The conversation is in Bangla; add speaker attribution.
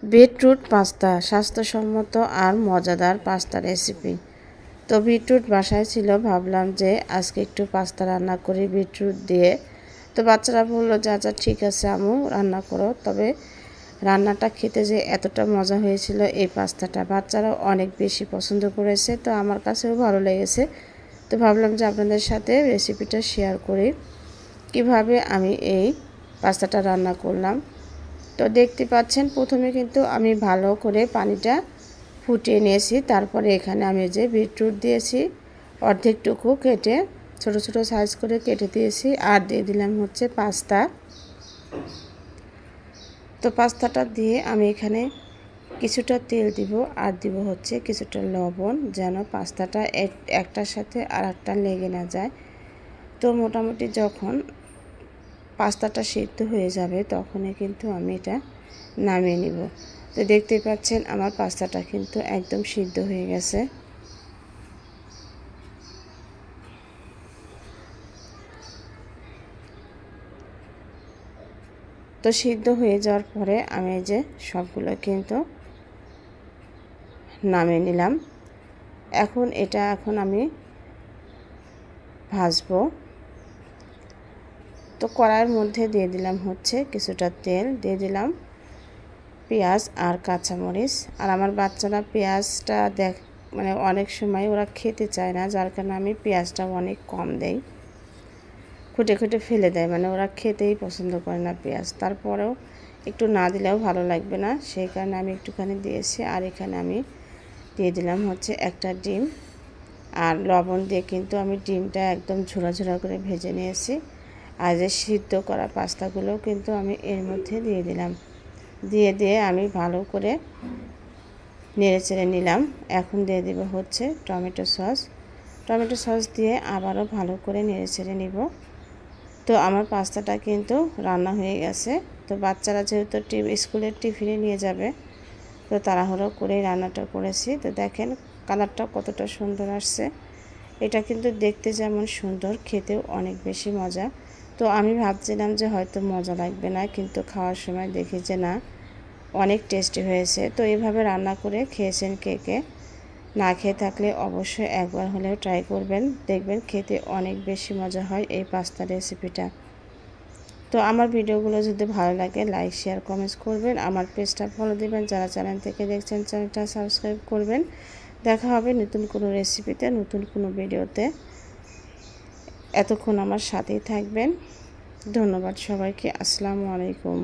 Speaker 1: বিটরুট পাস্তা স্বাস্থ্যসম্মত আর মজাদার পাস্তা রেসিপি। তো বিটরুট বাসায় ছিল, ভাবলাম যে আজকে একটু পাস্তা রান্না করি বিটরুট দিয়ে। তো বাচ্চারা বললো যে আচ্ছা ঠিক আছে আম্মু রান্না করো। তবে রান্নাটা খেতে যে এতটা মজা হয়েছিল, এই পাস্তাটা বাচ্চারাও অনেক বেশি পছন্দ করেছে, তো আমার কাছেও ভালো লেগেছে। তো ভাবলাম যে আপনাদের সাথে রেসিপিটা শেয়ার করি, কিভাবে আমি এই পাস্তাটা রান্না করলাম। তো দেখতে পাচ্ছেন প্রথমে কিন্তু আমি ভালো করে পানিটা ফুটিয়ে নিয়েছি। তারপরে এখানে আমি যে বিটরুট দিয়েছি অর্ধেকটুকু কেটে ছোট ছোট সাইজ করে কেটে দিয়েছি, আর দিয়ে দিলাম হচ্ছে পাস্তা। তো পাস্তাটা দিয়ে আমি এখানে কিছুটা তেল দিব, আর দিব হচ্ছে কিছুটা লবণ, যেন পাস্তাটা একটার সাথে আর একটা লেগে না যায়। তো মোটামুটি যখন পাস্তাটা সিদ্ধ হয়ে যাবে তখনই কিন্তু আমি এটা নামিয়ে নিব। তো দেখতে পাচ্ছেন আমার পাস্তাটা কিন্তু একদম সিদ্ধ হয়ে গেছে। তো সিদ্ধ হয়ে যাওয়ার পরে আমি যে সবগুলো কিন্তু নামিয়ে নিলাম। এখন আমি ভাজবো। তো কড়াইয়ের মধ্যে দিয়ে দিলাম হচ্ছে কিছুটা তেল, দিয়ে দিলাম পেঁয়াজ আর কাঁচামরিচ। আর আমার বাচ্চারা পেঁয়াজটা মানে অনেক সময় ওরা খেতে চায় না, যার কারণে আমি পেঁয়াজটা অনেক কম দেই, খুঁটে খুঁটে ফেলে দেয়, মানে ওরা খেতেই পছন্দ করে না পেঁয়াজ। তারপরেও একটু না দিলেও ভালো লাগবে না, সেই কারণে আমি একটুখানি দিয়েছি। আর এখানে আমি দিয়ে দিলাম হচ্ছে একটা ডিম, আর লবণ দিয়ে কিন্তু আমি ডিমটা একদম ঝোড়া ঝোড়া করে ভেজে নিয়েছি। আর যে সিদ্ধ করা পাস্তাগুলো কিন্তু আমি এর মধ্যে দিয়ে দিলাম, দিয়ে আমি ভালো করে নেড়ে চেড়ে নিলাম। এখন দিয়ে দেব হচ্ছে টমেটো সস দিয়ে আবারও ভালো করে নেড়ে চেড়ে নিব। তো আমার পাস্তাটা কিন্তু রান্না হয়ে গেছে। তো বাচ্চারা যেহেতু স্কুলের টিফিনে নিয়ে যাবে, তো তাড়াহুড়ো করেই রান্নাটা করেছি। তো দেখেন কালারটা কতটা সুন্দর আসছে। এটা কিন্তু দেখতে যেমন সুন্দর, খেতেও অনেক বেশি মজা। তো আমি ভাবছিলাম যে হয়তো মজা লাগবে না, কিন্তু খাওয়ার সময় দেখি যে না, অনেক টেস্টি হয়েছে। তো এইভাবে রান্না করে খেয়েছেন কে কে? না খেয়ে থাকলে অবশ্যই একবার হলেও ট্রাই করবেন, দেখবেন খেতে অনেক বেশি মজা হয় এই পাস্তা রেসিপিটা। তো আমার ভিডিওগুলো যদি ভালো লাগে লাইক শেয়ার কমেন্টস করবেন, আমার পেজটা ফলো দেবেন, যারা চ্যানেল থেকে দেখছেন চ্যানেলটা সাবস্ক্রাইব করবেন। দেখা হবে নতুন কোনো রেসিপিতে, নতুন কোনো ভিডিওতে। এতক্ষণ আমার সাথেই থাকবেন। ধন্যবাদ সবাইকে। আসসালামু আলাইকুম।